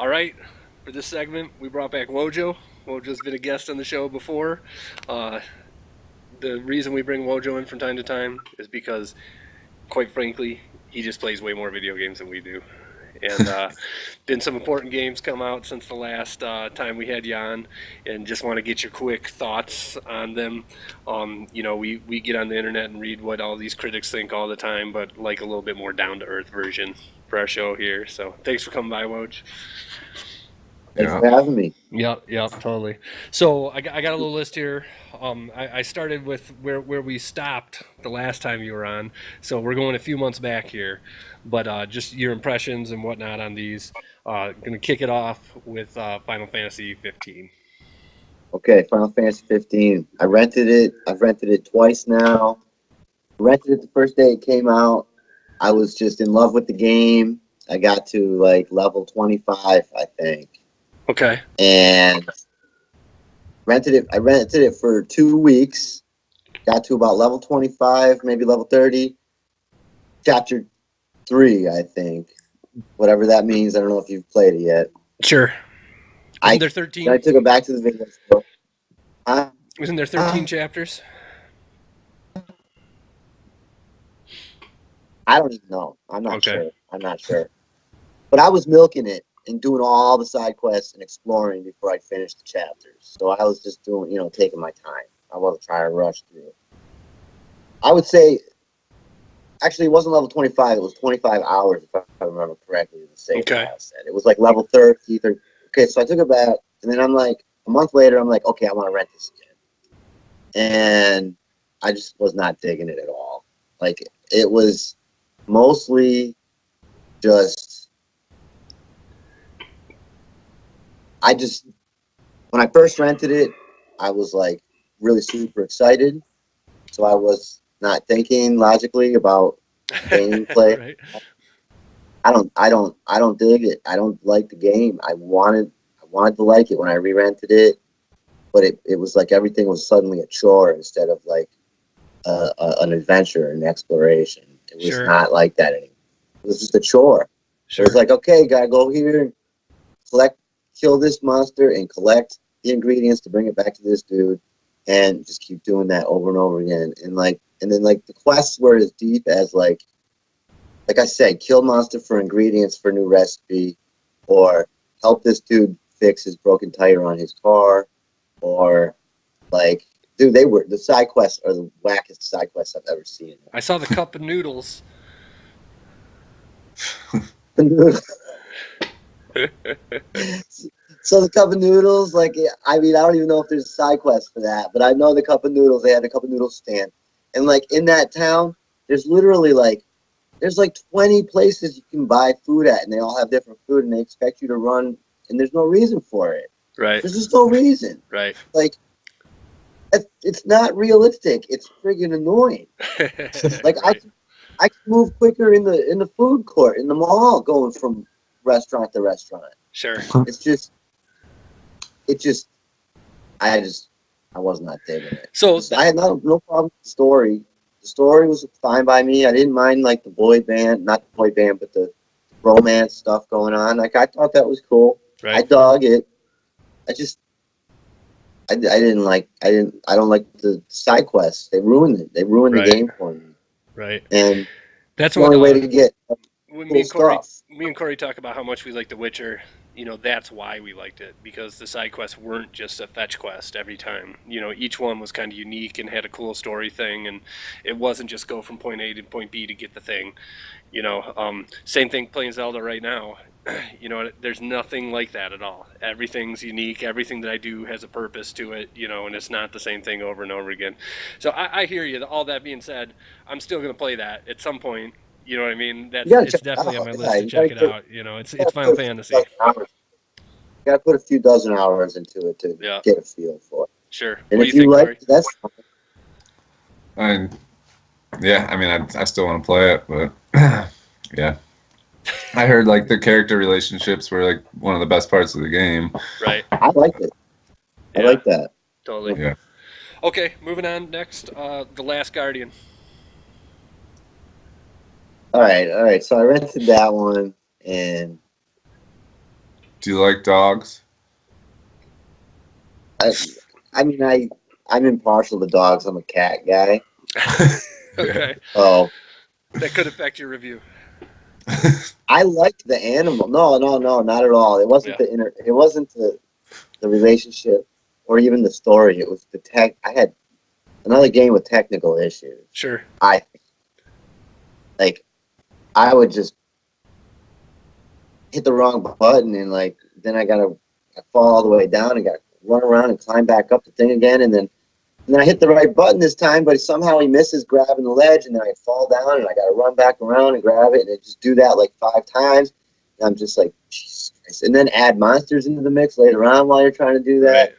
All right, for this segment, we brought back Wojo. Wojo's been a guest on the show before. Uh, the reason we bring Wojo in from time to time is because, quite frankly, he just plays way more video games than we do. And been some important games come out since the last time we had you on, and just want to get your quick thoughts on them. We get on the internet and read what all these critics think all the time, but like a little bit more down to earth version for our show here. So thanks for coming by, Woj. Thanks for having me. Yep, totally. So I got a little list here. I started with where we stopped the last time you were on. So we're going a few months back here, but just your impressions and whatnot on these. Going to kick it off with Final Fantasy 15. Okay, Final Fantasy 15. I rented it. I've rented it twice now. Rented it the first day it came out. I was just in love with the game. I got to like level 25, I think. Okay. And rented it. I rented it for 2 weeks. Got to about level 25, maybe level 30. Chapter 3, I think. Whatever that means. I don't know if you've played it yet. Sure. Isn't there 13? I took it back to the video store. Isn't there 13 chapters? I don't even know. I'm not sure. I'm not sure. But I was milking it and doing all the side quests and exploring before I finished the chapters. So I was just doing, taking my time. I wasn't trying to rush through it. I would say, actually, it wasn't level 25. It was 25 hours, if I remember correctly. The same said. It was like level 30, 30. Okay, so I took it back. And then I'm like, a month later, I'm like, okay, I want to rent this again. And I just was not digging it at all. Like, it was mostly just, when I first rented it, I was like really super excited. So I was not thinking logically about gameplay. Right. I don't dig it. I don't like the game. I wanted to like it when I re-rented it, but it was like everything was suddenly a chore instead of like an adventure and exploration. It was not like that anymore. It was just a chore. It was like, okay, gotta go here and kill this monster and collect the ingredients to bring it back to this dude, and just keep doing that over and over again. And then the quests were as deep as like I said, kill monster for ingredients for new recipe, or help this dude fix his broken tire on his car, or like, dude, the side quests are the wackest side quests I've ever seen. I saw the cup of noodles. So the cup of noodles, like, I mean, I don't even know if there's a side quest for that, but I know the cup of noodles, they had a cup of noodles stand. And like in that town, there's literally like 20 places you can buy food at, and they all have different food, and they expect you to run, and there's no reason for it. Right. There's just no reason. Right. Like, it's not realistic. It's friggin' annoying. Like, right. I can move quicker in the food court, in the mall, going from restaurant to restaurant. Sure. I was not digging it. So I had no problem with the story. The story was fine by me. I didn't mind like the boy band, not the boy band, but the romance stuff going on. Like, I thought that was cool. Right. I dug it. I don't like the side quests. They ruined it. They ruined the game for me. Right. And that's the only way to get when cool me and Corey talk about how much we like The Witcher. That's why we liked it, because the side quests weren't just a fetch quest every time. Each one was kind of unique and had a cool story thing, and it wasn't just go from point A to point B to get the thing. Same thing playing Zelda right now. There's nothing like that at all. Everything's unique. Everything that I do has a purpose to it, and it's not the same thing over and over again. So I hear you. All that being said, I'm still going to play that at some point. You know what I mean? It's definitely on my list to check it out. It's Final Fantasy. You got to put a few dozen hours into it to get a feel for it. Sure. And what if do you think, like, Corey? that's fine. I mean, I still want to play it, but yeah. I heard like the character relationships were like one of the best parts of the game. Right. I liked it. I like that. Totally. Yeah. Okay, moving on. Next, The Last Guardian. All right. So I rented that one, and Do you like dogs? I mean, I'm impartial to dogs. I'm a cat guy. Okay. Oh, That could affect your review. I liked the animal. No, not at all. It wasn't Yeah. It wasn't the relationship or even the story. It was the tech. I had another game with technical issues. Sure. I like. I would just hit the wrong button and like then I fall all the way down and gotta run around and climb back up the thing again and then I hit the right button this time, but somehow he misses grabbing the ledge, and then I fall down, and I got to run back around and grab it, and I just do that like 5 times. And I'm just like, Jesus Christ. And then add monsters into the mix later on while you're trying to do that. Right.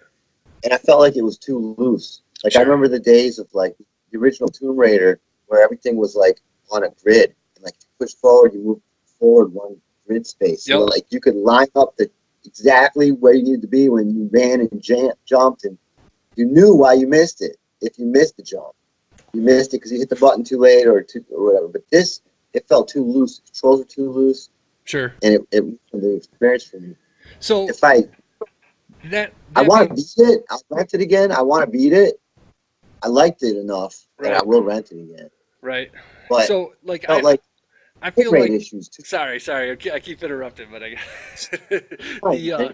And I felt like it was too loose. Like, Sure. I remember the days of, like, the original Tomb Raider where everything was, like, on a grid. And, like, you push forward, you move forward one grid space. Yep. So, like, you could line up exactly where you needed to be when you ran and jumped, and you knew why you missed it. If you missed the jump, you missed it because you hit the button too late or whatever. But this, it felt too loose. The controls were too loose, Sure. and it the experience for me. So If I that want to being, beat it, I'll rent it again. I want to beat it. I liked it enough that I Right. will rent it again. right. But So like felt like I feel rate like issues too. sorry, I keep interrupting, but I Oh, the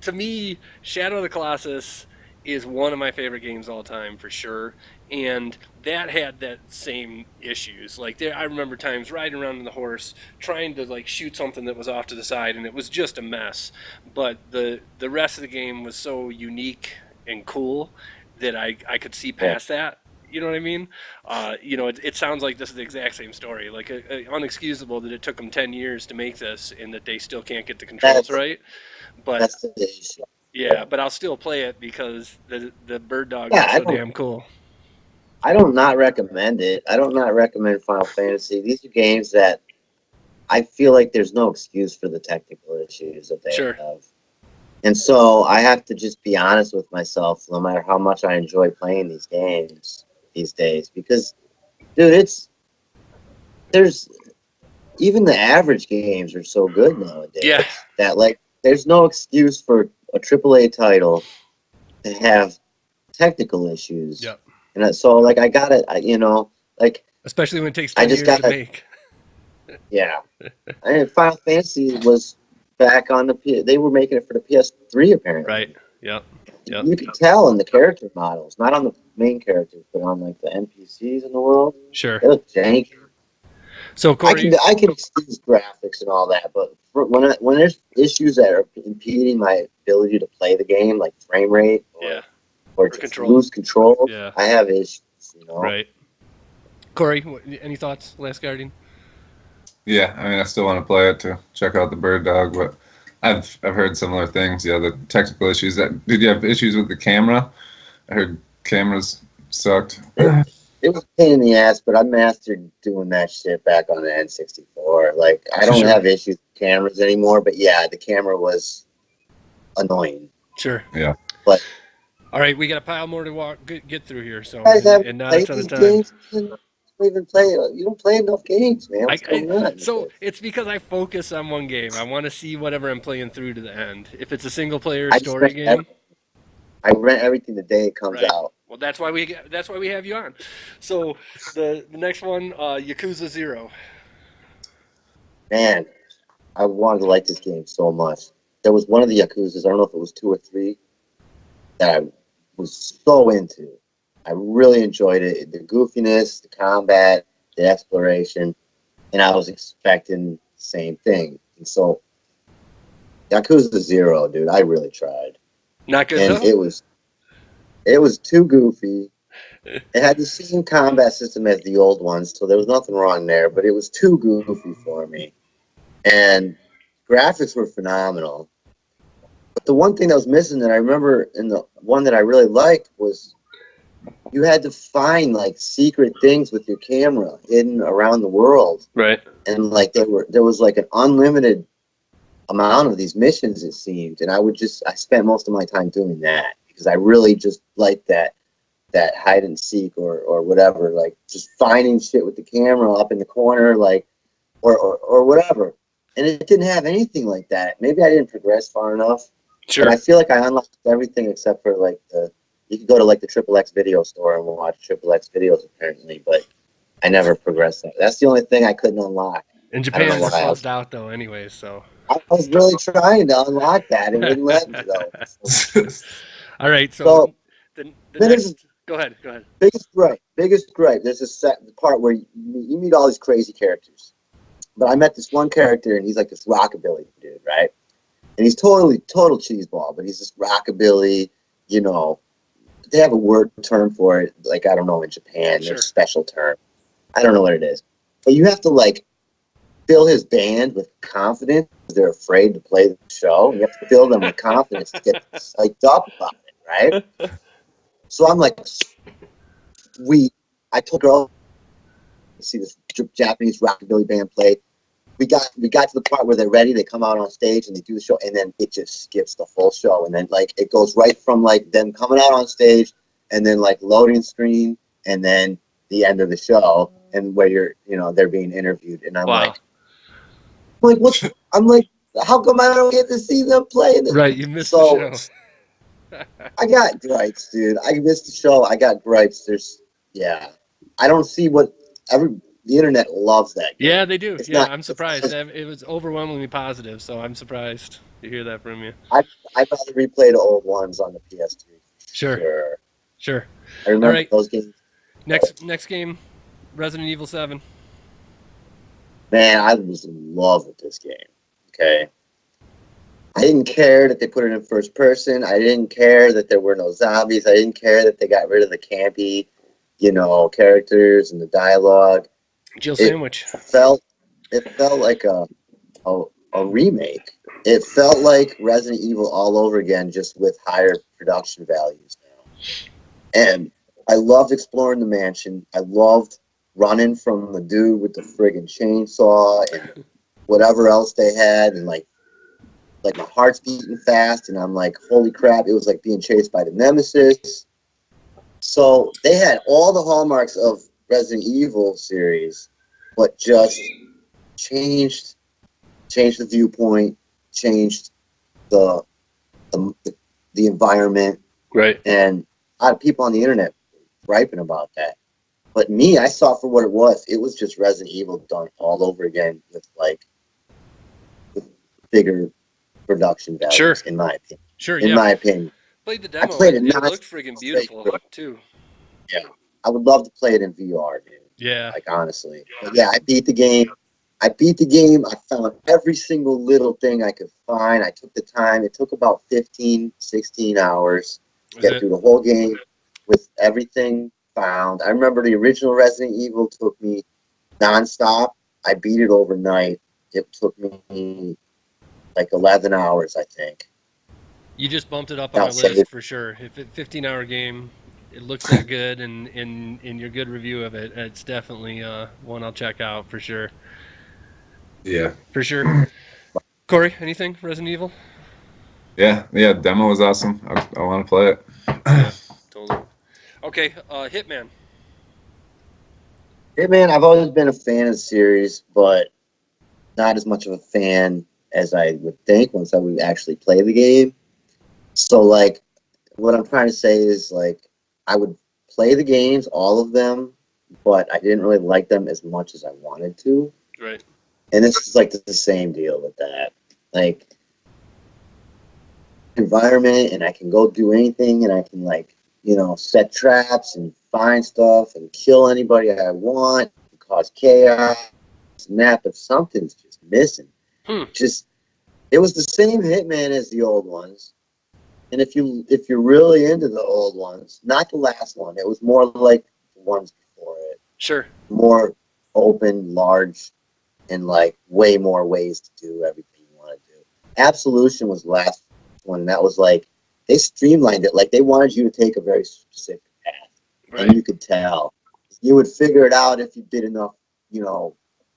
to me, Shadow of the Colossus is one of my favorite games all time for sure, and that had that same issues. Like there, I remember times riding around on the horse trying to like shoot something that was off to the side, and it was just a mess. But the rest of the game was so unique and cool that I could see past that. You know what I mean? It sounds like this is the exact same story. Like unexcusable that it took them 10 years to make this, and that they still can't get the controls right. But That's the issue. yeah, but I'll still play it because the bird dog Yeah, is I so don't- damn cool. I don't not recommend it. I don't not recommend Final Fantasy. These are games that I feel like there's no excuse for the technical issues that they Sure. have. And so I have to just be honest with myself, no matter how much I enjoy playing these games these days. Because, dude, there's even the average games are so good nowadays Yeah. that like there's no excuse for a AAA title to have technical issues. Yep. And so like I got it, like Especially when it takes I 10 just years to gotta- make. yeah. And Final Fantasy was back on they were making it for the PS3 apparently. Right. Yep. Yep. You could tell in the character models, not on the main characters, but on like the NPCs in the world. Sure. They look janky. So Corey, I can excuse graphics and all that, but when there's issues that are impeding my ability to play the game, like frame rate or just control. lose control, Yeah. I have issues. Right. Corey, any thoughts? Last Guardian. Yeah, I mean, I still want to play it to check out the bird dog, but I've heard similar things. Yeah, the technical issues. Did you have issues with the camera? I heard cameras sucked. It was a pain in the ass, but I mastered doing that shit back on the N64. Like, I don't Sure. have issues with cameras anymore, but yeah, the camera was annoying. Sure. Yeah. But all right, we got a pile more to get through here. So you guys haven't and not a played ton these of time. games. You don't play enough games, man. What's going on? So it's because I focus on one game. I want to see whatever I'm playing through to the end. If it's a single player I just story game, I rent everything the day it comes Right. out. well, that's why we have you on. So the next one, Yakuza 0. Man, I wanted to like this game so much. There was one of the Yakuzas, I don't know if it was 2 or 3, that I was so into. I really enjoyed it. The goofiness, the combat, the exploration, and I was expecting the same thing. And so, Yakuza 0, dude, I really tried. Not good And though. it was too goofy. It had the same combat system as the old ones, so there was nothing wrong there, but it was too goofy for me. And graphics were phenomenal. But the one thing that was missing that I remember in the one that I really liked was you had to find like secret things with your camera hidden around the world. Right. And like there was like an unlimited amount of these missions, it seemed. And I spent most of my time doing that because I really just liked that hide and seek or whatever, like just finding shit with the camera up in the corner, like or whatever. and it didn't have anything like that. Maybe I didn't progress far enough, Sure. but I feel like I unlocked everything except for like you could go to like the Triple X video store and watch Triple X videos apparently, but I never progressed that. That's the only thing I couldn't unlock. In I Japan, don't know they're why. closed out though, anyway. So. I was really trying to unlock that and wouldn't let me though. All right. So So the then there's next. Go ahead. Go ahead. biggest gripe. Biggest gripe. There's a part where you meet all these crazy characters, but I met this one character and he's like this rockabilly dude, right? And he's total cheeseball, but he's this rockabilly. You know, they have a word term for it. Like I don't know in Japan, Sure. there's a special term. I don't know what it is, but you have to like fill his band with confidence. They're afraid to play the show. You have to fill them with confidence to get psyched up about it, right? So I'm like, sweet. I told a girl to see this Japanese rockabilly band play. We got to the part where they're ready. They come out on stage and they do the show, and then it just skips the whole show. And then like it goes right from like them coming out on stage, and then like loading screen, and then the end of the show, and where they're being interviewed. And I'm Wow. like, what? I'm like, how come I don't get to see them play? Right. You missed the show. I got gripes, dude. I missed the show. I got gripes. I don't see what the internet loves that game. Yeah, they do. It's Yeah, not, I'm surprised. It was overwhelmingly positive, so I'm surprised to hear that from you. I'd rather replay the old ones on the PS3. Sure. I remember All right. those games. Next game, Resident Evil 7. Man, I was in love with this game. Okay. I didn't care that they put it in first person. I didn't care that there were no zombies. I didn't care that they got rid of the campy, characters and the dialogue. Jill Sandwich. It felt like a remake. It felt like Resident Evil all over again, just with higher production values now. And I loved exploring the mansion. I loved running from the dude with the friggin' chainsaw and whatever else they had, and like my heart's beating fast, and I'm like, holy crap! It was like being chased by the Nemesis. So they had all the hallmarks of Resident Evil series, but just changed the viewpoint, changed the environment, right? And a lot of people on the internet griping about that. But me, I saw it for what it was. It was just Resident Evil done all over again with bigger production values, in my opinion. Sure, in my opinion. Played the demo. I played it. It looked friggin' beautiful too. Yeah, I would love to play it in VR, dude. Yeah. Like honestly, but yeah, I beat the game. I found every single little thing I could find. I took the time. It took about 15, 16 hours to get through the whole game with everything found. I remember the original Resident Evil took me nonstop. I beat it overnight. It took me like 11 hours, I think. You just bumped it up on my list for sure. If it's a 15-hour game, it looks that good, and in your good review of it, it's definitely one I'll check out for sure. Yeah. For sure. Corey, anything Resident Evil? Yeah, demo was awesome. I want to play it. Yeah, totally. Okay, Hitman. Hitman, I've always been a fan of the series, but not as much of a fan as I would think once I would actually play the game. So, like, what I'm trying to say is, like, I would play the games, all of them, but I didn't really like them as much as I wanted to. Right. And this is, like, the same deal with that. Like, environment, and I can go do anything, and I can, like, set traps and find stuff and kill anybody I want, and cause chaos, snap, but something's just missing. It was the same Hitman as the old ones. And if you're really into the old ones, not the last one, it was more like the ones before it. Sure. More open, large, and like way more ways to do everything you want to do. Absolution was the last one, and that was like they streamlined it. Like they wanted you to take a very specific path, right. And you could tell. You would figure it out if you did enough,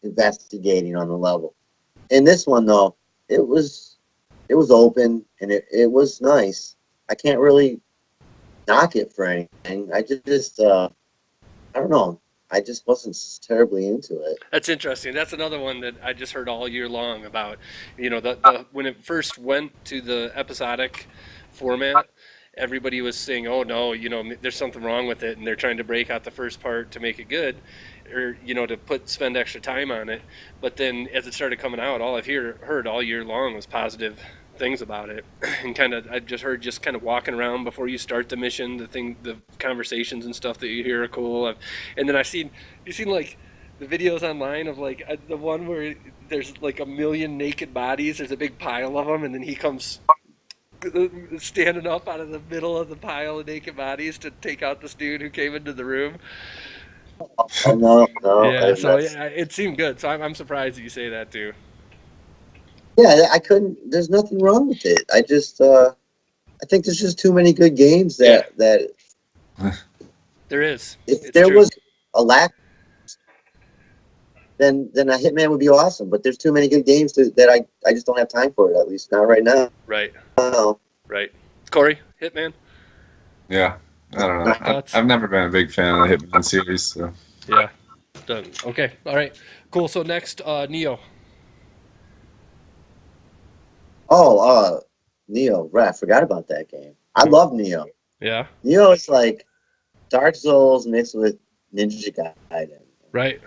investigating on the level. In this one, though, it was open and it was nice. I can't really knock it for anything. I just I don't know. I just wasn't terribly into it. That's interesting. That's another one that I just heard all year long about. The when it first went to the episodic format, everybody was saying, "Oh no, there's something wrong with it," and they're trying to break out the first part to make it good, or to spend extra time on it. But then as it started coming out, all I've heard all year long was positive things about it, and I just heard just kind of walking around before you start the mission, the conversations and stuff that you hear are cool. And then you seen like the videos online of like the one where there's like a million naked bodies. There's a big pile of them, and then he comes standing up out of the middle of the pile of naked bodies to take out this dude who came into the room. Oh no, Yeah, and so that's yeah, it seemed good. So I'm surprised that you say that too. yeah. I couldn't. There's nothing wrong with it. I just I think there's just too many good games that There is. if It's there true. was a lack, then a Hitman would be awesome. But there's too many good games that I just don't have time for it. At least not right now. Right. No. Right. Corey, Hitman. Yeah, I don't know. Thoughts? I've never been a big fan of the Hitman series, so Yeah. Done. Okay. All right. Cool. So next, Nioh. Nioh. Right, I forgot about that game. I love Nioh. Yeah. Nioh is like Dark Souls mixed with Ninja Gaiden. Right.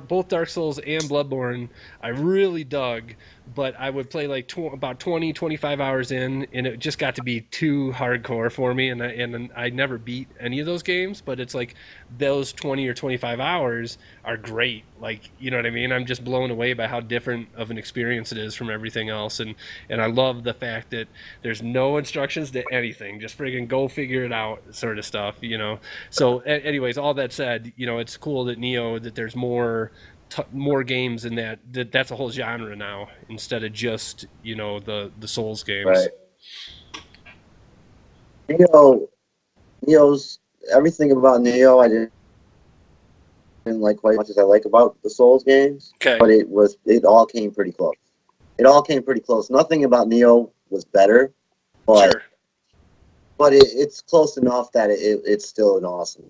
Both Dark Souls and Bloodborne, I really dug, but I would play like about 20, 25 hours in, and it just got to be too hardcore for me, and I never beat any of those games, but it's like those 20 or 25 hours are great. Like, you know what I mean? I'm just blown away by how different of an experience it is from everything else, and I love the fact that there's no instructions to anything, just friggin' go figure it out sort of stuff. So, anyways, all that said, it's cool that Nioh, that there's more games in that's a whole genre now instead of just the Souls games. Right. Nioh's everything about Nioh I didn't like quite as much as I like about the Souls games. Okay. But it all came pretty close. It all came pretty close. Nothing about Nioh was better, but Sure. but it's close enough that it's still an awesome.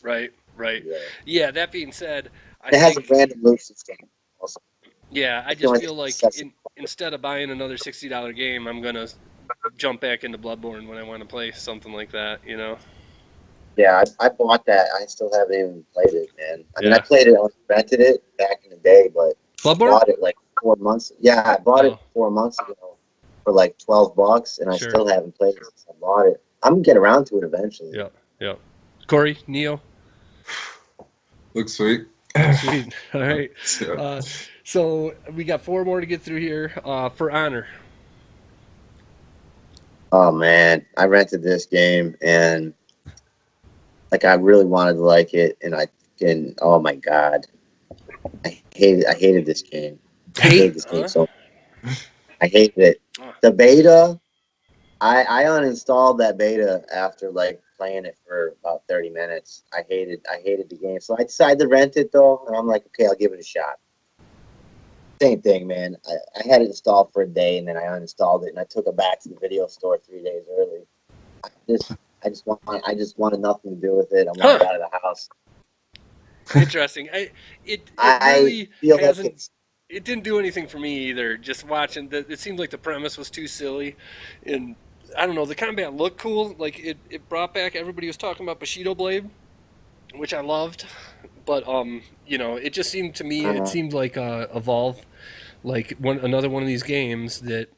Right. Yeah. Yeah. That being said, It has a random loot system. Also. Yeah, I just feel like instead of buying another $60 game, I'm gonna jump back into Bloodborne when I want to play something like that. Yeah, I bought that. I still haven't even played it, man. I mean, Yeah. I played it, I rented it back in the day, but Bloodborne? I bought it like 4 months. Yeah, I bought it 4 months ago for like $12, and I Sure. still haven't played it since I bought it. I'm gonna get around to it eventually. Yeah. Corey, Nioh. looks sweet. Sweet. All right. Yeah. So we got 4 more to get through here. For Honor. Oh man, I rented this game and like I really wanted to like it, and oh my god, I hated this game. I hated this game so. I hated it. The beta, I uninstalled that beta after like playing it for about 30 minutes. I hated the game, so I decided to rent it though, and I'm like, okay, I'll give it a shot. Same thing, man. I had it installed for a day, and then I uninstalled it, and I took it back to the video store 3 days early. I just wanted nothing to do with it. I wanted out of the house. Interesting. It really hasn't. It didn't do anything for me either. Just watching, it seemed like the premise was too silly, and I don't know. The combat looked cool. Like it brought back. Everybody was talking about Bushido Blade, which I loved, but it just seemed to me. It seemed like Evolve, like another one of these games that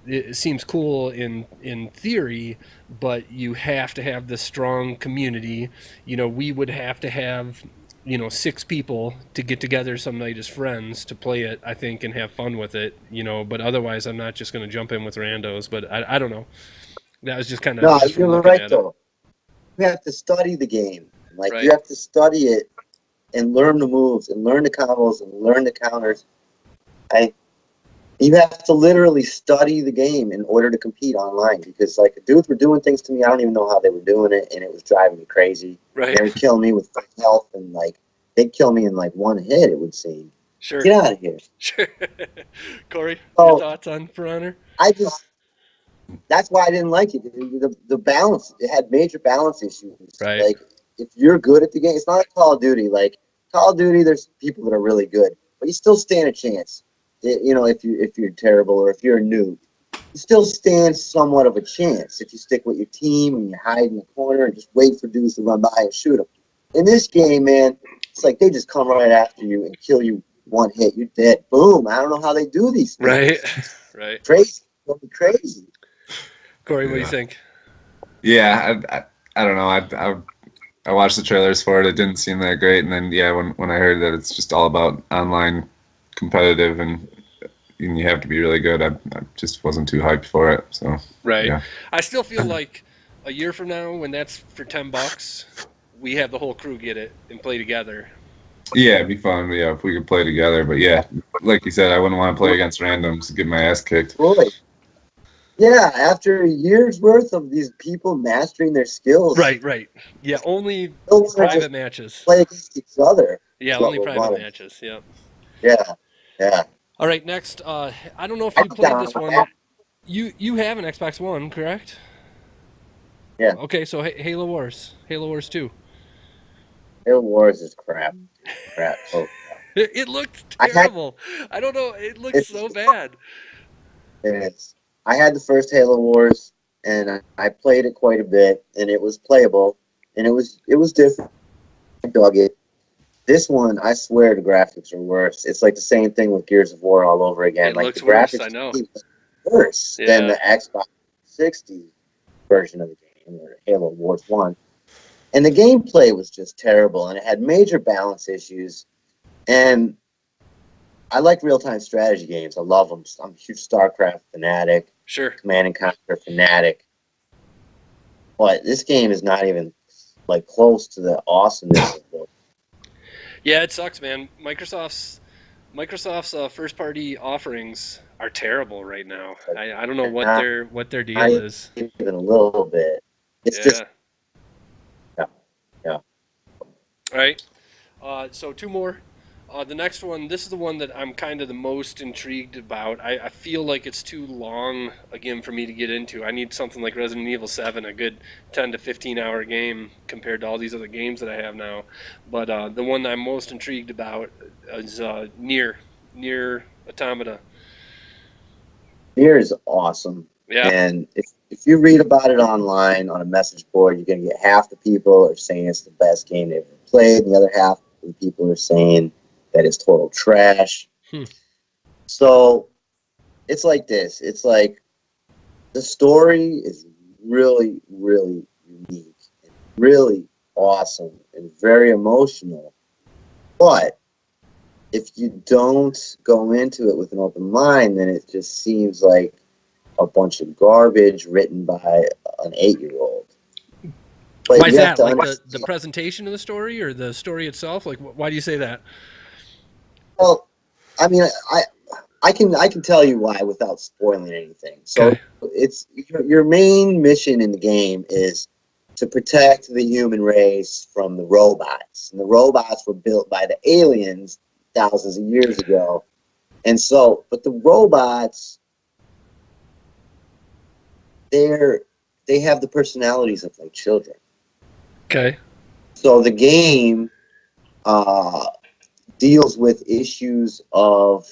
it seems cool in theory, but you have to have this strong community. We would have to have 6 people to get together some night as friends to play it, I think, and have fun with it. But otherwise, I'm not just going to jump in with randos. But I don't know. That was just kind of No, just you're right though. You have to study the game. Like you have to study it and learn the moves and learn the combos and learn the counters. You have to literally study the game in order to compete online, because like the dudes were doing things to me, I don't even know how they were doing it, and it was driving me crazy. Right. They would kill me with health, and like they'd kill me in like one hit, it would seem. Sure. Get out of here. Sure. Corey, your thoughts on For Honor? That's why I didn't like it. The balance, it had major balance issues. Right. Like if you're good at the game, it's not like Call of Duty. Like Call of Duty, there's people that are really good, but you still stand a chance. You know, if you're terrible or if you're a noob, you still stand somewhat of a chance if you stick with your team and you hide in the corner and just wait for dudes to run by and shoot them. In this game, man, it's like they just come right after you and kill you one hit. You're dead. Boom. I don't know how they do these things. Right. Right. Crazy. Crazy. Corey, what do you think? Yeah, I don't know. I watched the trailers for it. It didn't seem that great, and then when I heard that it's just all about online competitive and you have to be really good, I just wasn't too hyped for it. So right. Yeah. I still feel like a year from now, when that's for $10, we have the whole crew get it and play together. Yeah, it'd be fun. Yeah, if we could play together. But yeah, like you said, I wouldn't want to play against randoms and get my ass kicked. Boy. Yeah, after a year's worth of these people mastering their skills. Right. Yeah, only private matches. Play against each other. Yeah, only private matches. Yeah. Yeah. All right, next. I don't know if you played this one. You have an Xbox One, correct? Yeah. Okay, so Halo Wars 2. Halo Wars is crap. Oh, It looked terrible. I don't know. It looks so bad. It is. I had the first Halo Wars, and I played it quite a bit, and it was playable, and it was different. I dug it. This one, I swear, the graphics are worse. It's like the same thing with Gears of War all over again. It like looks the graphics worse. I know. Worse than the Xbox 360 version of the game, or Halo Wars 1. And the gameplay was just terrible, and it had major balance issues. And I like real-time strategy games. I love them. I'm a huge StarCraft fanatic. Sure. Command and Conquer fanatic. But this game is not even like close to the awesomeness of it. Yeah, it sucks, man. Microsoft's first-party offerings are terrible right now. I don't know what their deal is. Even a little bit. It's just yeah. All right. So two more. The next one, this is the one that I'm kind of the most intrigued about. I feel like it's too long, again, for me to get into. I need something like Resident Evil 7, a good 10 to 15-hour game compared to all these other games that I have now. But the one that I'm most intrigued about is Nier Automata. Nier is awesome. Yeah. And if you read about it online on a message board, you're going to get half the people are saying it's the best game they've ever played, and the other half of the people are saying that it's total trash. So it's like this. It's like the story is really, really unique, and really awesome, and very emotional. But if you don't go into it with an open mind, then it just seems like a bunch of garbage written by an 8-year-old. Why is that? Like the presentation of the story or the story itself? Like, why do you say that? Well, I mean, I can tell you why without spoiling anything. So it's your main mission in the game is to protect the human race from the robots. And the robots were built by the aliens thousands of years ago. And so, but the robots, they have the personalities of like children. Okay. So the game deals with issues of,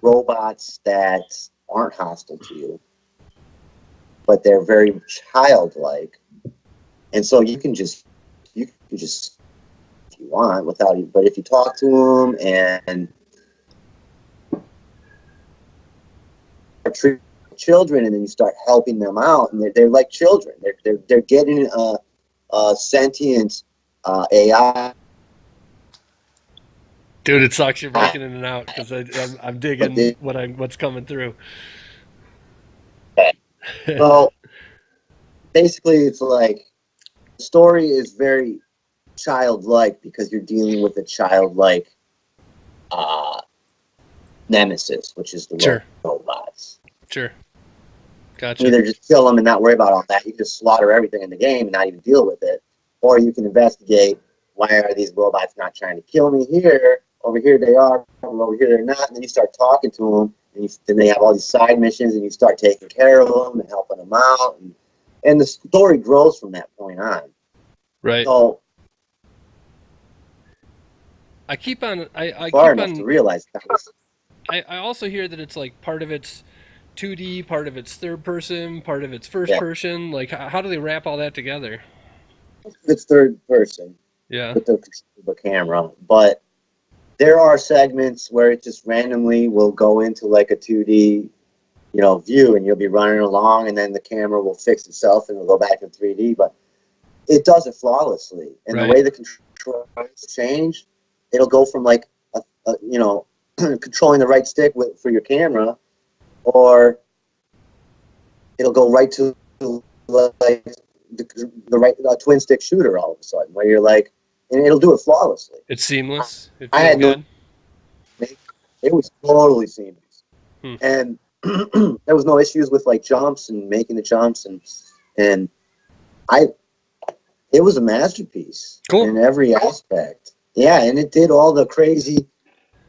robots that aren't hostile to you, but they're very childlike, and so you can just if you want without it. But if you talk to them and treat children, and then you start helping them out, and they're like children. They're getting a sentient AI. Dude, it sucks you're breaking in and out because I'm digging what's coming through. So basically, it's like the story is very childlike because you're dealing with a childlike nemesis, which is the robots. Sure. Gotcha. Either just kill them and not worry about all that. You can just slaughter everything in the game and not even deal with it. Or you can investigate, why are these robots not trying to kill me here? Over here they are, over here they're not. And then you start talking to them, and then they have all these side missions, and you start taking care of them and helping them out. And the story grows from that point on. Right. So I keep on. I far keep enough to on. realize that was I also hear that it's like part of it's 2D, part of it's third person, part of it's first yeah, person. Like, how do they wrap all that together? it's third person Yeah. with the camera, but there are segments where it just randomly will go into like a 2D, view, and you'll be running along, and then the camera will fix itself and it'll go back to 3D. But it does it flawlessly, and the Right. way the controls change, it'll go from like controlling the right stick for your camera, or it'll go right to like the right twin stick shooter all of a sudden, where you're like, and it'll do it flawlessly. It's seamless. It I feels had no, good. it was totally seamless, Hmm. and there was no issues with like jumps and making the jumps, and I, it was a masterpiece Cool. in every aspect. Yeah, and it did all the crazy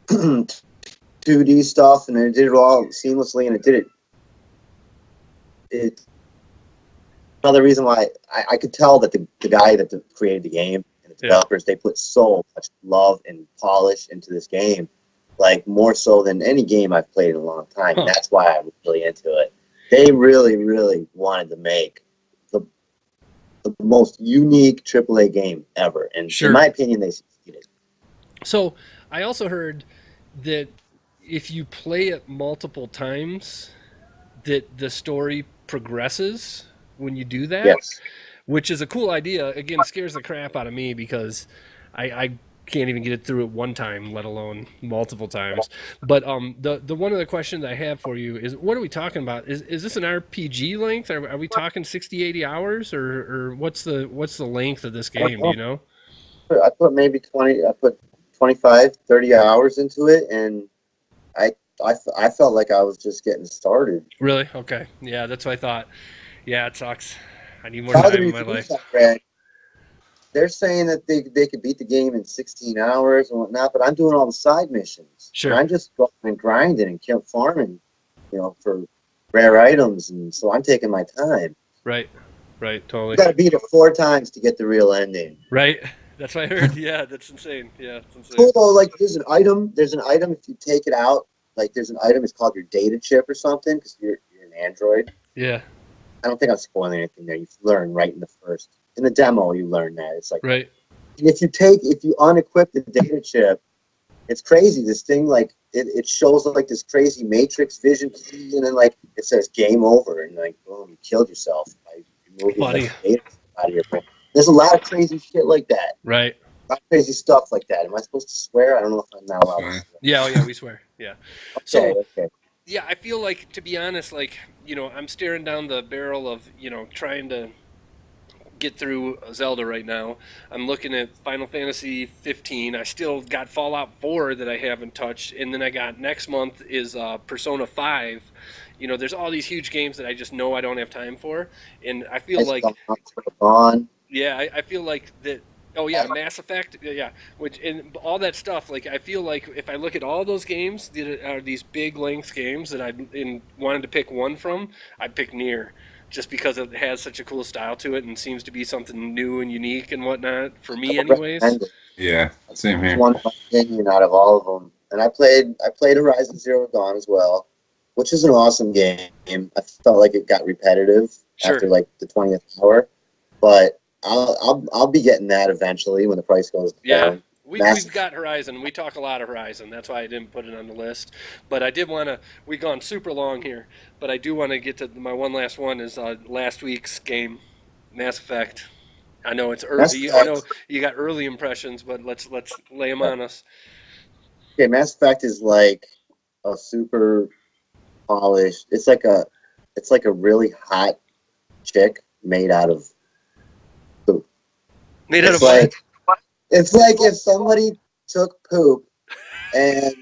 2D stuff, and it did it all seamlessly, and it did it. It another reason why I could tell that the guy that created the game and the developers, they put so much love and polish into this game, like more so than any game I've played in a long time. And that's why I was really into it. They really, really wanted to make the most unique AAA game ever, and Sure. in my opinion, they succeeded. So I also heard that if you play it multiple times, that the story progresses when you do that, Yes. which is a cool idea. Again, scares the crap out of me because I can't even get it through it one time, let alone multiple times. But the one other question I have for you is, what are we talking about? Is this an RPG length? Are we talking 60, 80 hours, or what's the length of this game? Do you know? I put maybe 20. I put 25, 30 hours into it, and I I felt like I was just getting started. Really? Okay. Yeah, that's what I thought. Yeah, it sucks. I need more Now the time in my reviews life. I read, they're saying that they could beat the game in 16 hours and whatnot, but I'm doing all the side missions. Sure. And I'm just going and grinding and kill farming, for rare items, and so I'm taking my time. Right. Right. Totally. You got to beat it 4 times to get the real ending. Right. That's what I heard. Yeah, that's insane. Yeah, it's insane. Cool though, like there's an item if you take it out, like there's an item, it's called your data chip or something, because you're an android. Yeah. I don't think I'm spoiling anything there. You learn right in the demo, you learn that. It's like, right. And if you unequip the data chip, it's crazy. This thing, like, it shows like this crazy matrix vision, and then like it says game over, and like, boom, you killed yourself by removing the data out of your brain. There's a lot of crazy shit like that. Right. A lot of crazy stuff like that. Am I supposed to swear? I don't know if I'm not allowed to swear. Yeah, oh yeah, we swear. Yeah. Okay. Yeah, I feel like, to be honest, like, I'm staring down the barrel of, trying to get through Zelda right now. I'm looking at Final Fantasy 15. I still got Fallout 4 that I haven't touched, and then I got next month is Persona 5. There's all these huge games that I just know I don't have time for, and I feel like yeah, I feel like that. Oh yeah, Mass Effect, yeah, which and all that stuff. Like, I feel like if I look at all those games that are these big length games that I wanted to pick one from, I'd pick Nier, just because it has such a cool style to it and seems to be something new and unique and whatnot for me, anyways. Yeah, same here. It's one of my opinion out of all of them, and I played Horizon Zero Dawn as well, which is an awesome game. I felt like it got repetitive after like the 20th hour, but I'll be getting that eventually when the price goes down. Yeah, we've got Horizon. We talk a lot of Horizon. That's why I didn't put it on the list. But I did want to. We've gone super long here, but I do want to get to my one last one. Is last week's game, Mass Effect. I know it's early. I know you got early impressions, but let's lay them on us. Okay, Mass Effect is like a super polished. It's like a really hot chick made out of poop. Made out of what? It's like if somebody took poop and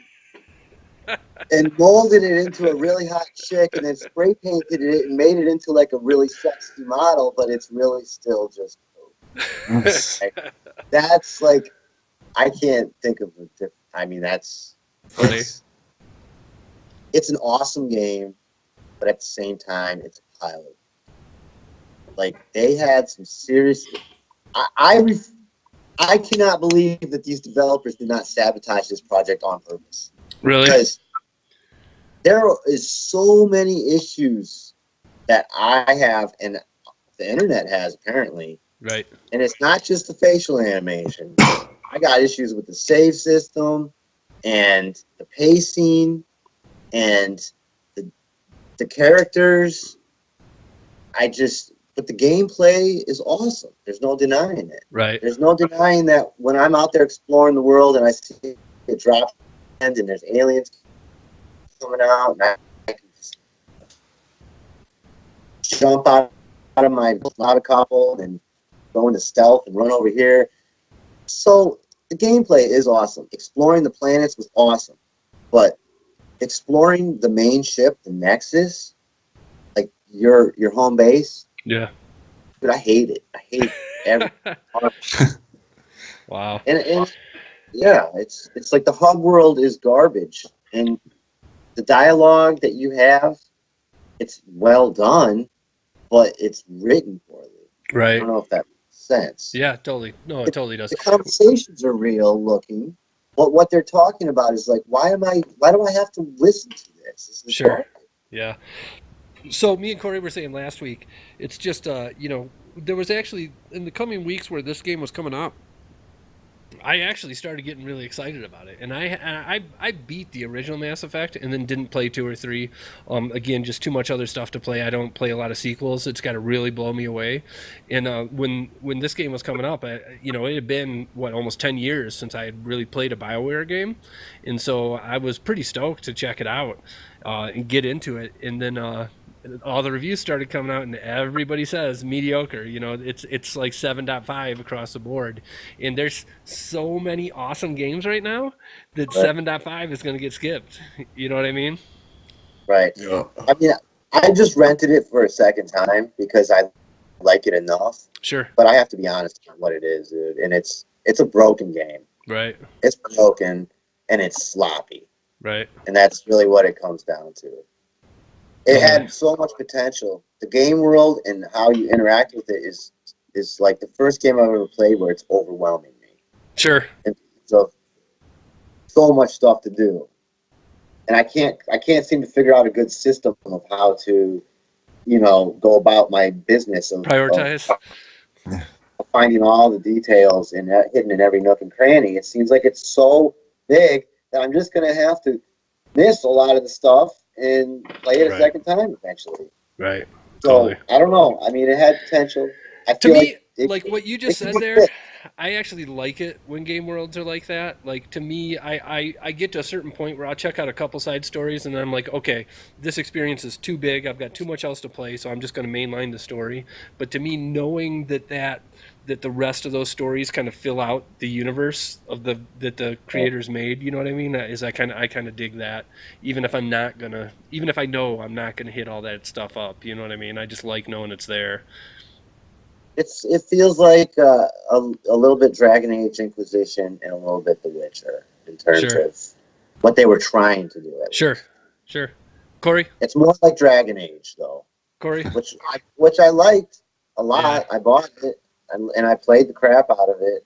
molded it into a really hot chick and then spray painted it and made it into like a really sexy model, but it's really still just poop. That's like, I can't think of a different. I mean, that's funny. It's an awesome game, but at the same time, it's a pilot. Like, they had some serious. I cannot believe that these developers did not sabotage this project on purpose. Really? Because there is so many issues that I have and the internet has apparently. Right. And it's not just the facial animation. I got issues with the save system and the pacing and the characters. But the gameplay is awesome. There's no denying it. Right. There's no denying that when I'm out there exploring the world and I see it drop and there's aliens coming out and I can just jump out of my lava couple and go into stealth and run over here. So the gameplay is awesome. Exploring the planets was awesome. But exploring the main ship, the Nexus, like your home base, Yeah. dude, I hate it. I hate every part. Wow. And yeah, it's like the hub world is garbage. And the dialogue that you have, it's well done, but it's written poorly. I Right. don't know if that makes sense. Yeah, totally. No, it totally does. The conversations are real looking, but what they're talking about is like, why do I have to listen to this? This is Sure. garbage. Yeah. So me and Corey were saying last week, it's just there was actually in the coming weeks where this game was coming up, I actually started getting really excited about it, and I beat the original Mass Effect and then didn't play 2 or 3. Again, just too much other stuff to play. I don't play a lot of sequels. It's got to really blow me away. And when this game was coming up, it had been almost 10 years since I had really played a BioWare game, and so I was pretty stoked to check it out and get into it. And then all the reviews started coming out, and everybody says mediocre. It's like 7.5 across the board, and there's so many awesome games right now that 7.5 is going to get skipped. You know what I mean? Right. Yeah. I mean, I just rented it for a second time because I like it enough. Sure. But I have to be honest on what it is, dude. And it's a broken game. Right. It's broken and it's sloppy. Right. And that's really what it comes down to. It had so much potential. The game world and how you interact with it is like the first game I've ever played where it's overwhelming me. Sure. And so much stuff to do. And I can't seem to figure out a good system of how to, go about my business of Prioritize. Of finding all the details and hidden in every nook and cranny. It seems like it's so big that I'm just going to have to miss a lot of the stuff and play it a second time eventually. Right. So Totally. I don't know. I mean, it had potential. I To feel me, like what you just it said could there, fit. I actually like it when game worlds are like that. Like, to me, I get to a certain point where I'll check out a couple side stories and then I'm like, okay, this experience is too big. I've got too much else to play, so I'm just going to mainline the story. But to me, knowing that the rest of those stories kind of fill out the universe of that the creators made, you know what I mean? I kind of dig that, even if I know I'm not gonna hit all that stuff up, you know what I mean? I just like knowing it's there. It feels like a little bit Dragon Age Inquisition and a little bit The Witcher in terms of what they were trying to do. Sure. Corey? It's more like Dragon Age though, Corey? which I liked a lot. Yeah. I bought it and I played the crap out of it,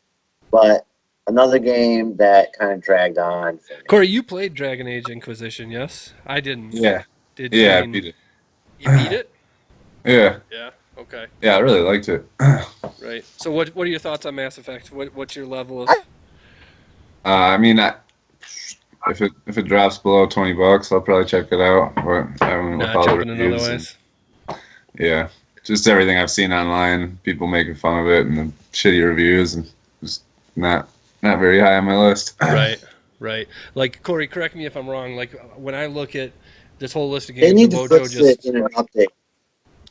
but another game that kind of dragged on. Corey, you played Dragon Age Inquisition, yes? I didn't. Yeah. Did Yeah, I beat it. You beat it? Yeah. Yeah. Okay. Yeah, I really liked it. Right. So what are your thoughts on Mass Effect? What's your level of? I mean, if it drops below $20, I'll probably check it out. But I mean, with Not all the jumping in reviews otherwise. yeah, just everything I've seen online, people making fun of it and the shitty reviews, and just not very high on my list. Right. Like, Corey, correct me if I'm wrong. Like, when I look at this whole list of They games, need to Wojo fix it in an update.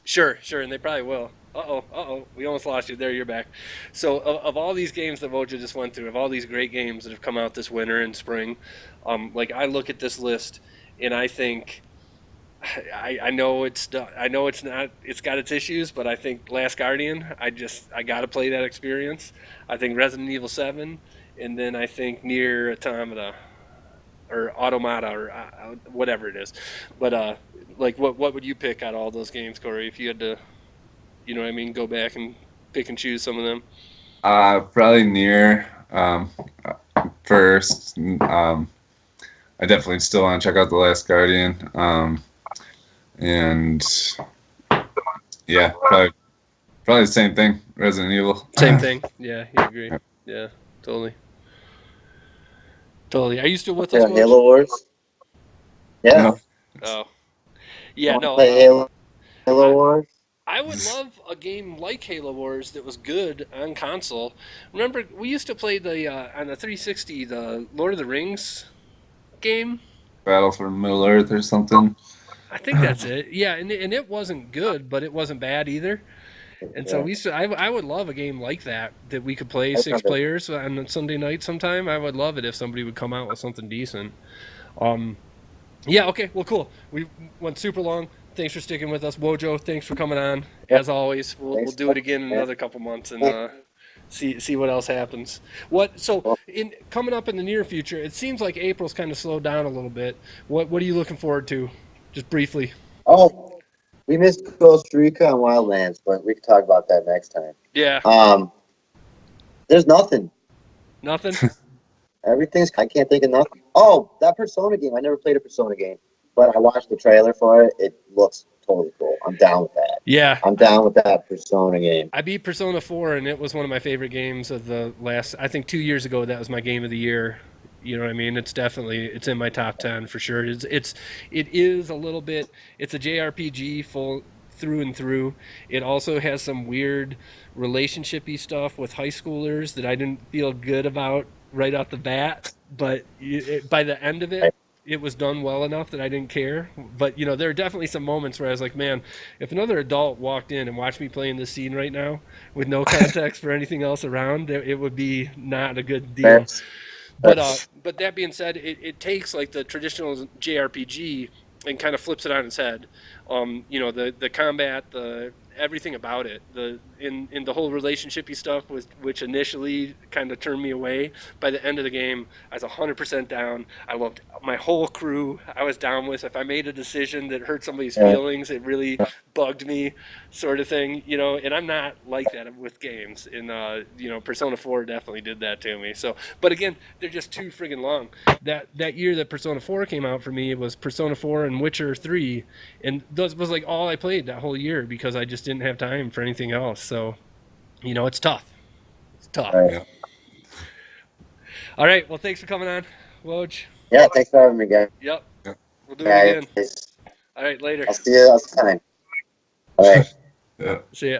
Sure, and they probably will. Uh-oh, we almost lost you. There, you're back. So, of all these games that Wojo just went through, of all these great games that have come out this winter and spring, like, I look at this list and I think, I know it's not, it's got its issues, but I think Last Guardian, I got to play that experience. I think Resident Evil 7, and then I think Nier Automata, or Automata, or whatever it is. But like, what would you pick out of all those games, Corey, if you had to, you know what I mean, go back and pick and choose some of them? Probably Nier first. I definitely still want to check out The Last Guardian. And yeah, probably the same thing. Resident Evil. Same thing. Yeah, you agree. Yeah, totally. Totally. Are you still with us, Yeah, Woj? Halo Wars. Yeah, No. Oh. you Yeah, want to no. play Halo Wars? I would love a game like Halo Wars that was good on console. Remember, we used to play the on the 360 the Lord of the Rings game. Battle for Middle Earth or something. I think that's it. Yeah, and it wasn't good, but it wasn't bad either. And so Yeah, we used to. I would love a game like that we could play I 6 remember. players on a Sunday night sometime. I would love it if somebody would come out with something decent. Um, yeah. Okay. Well, cool. We went super long. Thanks for sticking with us, Wojo. Thanks for coming on. Yeah, As always, we'll thanks, do it again in man. another couple months and see what else happens. What so Well, in coming up in the near future? It seems like April's kind of slowed down a little bit. What are you looking forward to? Just briefly. oh, we missed Costa Rica and Wildlands, but we can talk about that next time. Yeah. There's nothing. Nothing. I can't think of nothing. Oh, that Persona game. I never played a Persona game, but I watched the trailer for it. It looks totally cool. I'm down with that. Yeah. I'm down with that Persona game. I beat Persona 4, and it was one of my favorite games of the last. I think 2 years ago, that was my game of the year. You know what I mean? It's in my top 10 for sure. It is a little bit. It's a JRPG full through and through. It also has some weird relationshipy stuff with high schoolers that I didn't feel good about right off the bat. But by the end of it, it was done well enough that I didn't care. But there are definitely some moments where I was like, man, if another adult walked in and watched me playing this scene right now with no context for anything else around, it would be not a good deal. But that being said, it takes like the traditional JRPG and kind of flips it on its head. The combat, the everything about it, in the whole relationshipy stuff was which initially kind of turned me away. By the end of the game, I was 100% down. I loved my whole crew. I was down with. If I made a decision that hurt somebody's feelings, it really bugged me, sort of thing. And I'm not like that with games. And Persona 4 definitely did that to me. So, but again, they're just too friggin' long. That year that Persona 4 came out for me, it was Persona 4 and Witcher 3, and those was like all I played that whole year because I just didn't have time for anything else. So, it's tough. It's tough. All right. Yeah. All right. Well, thanks for coming on, Woj. Yeah, thanks for having me, guys. Yep. We'll do it again. All right. Later. I'll see you next time. All right. Yeah. See ya.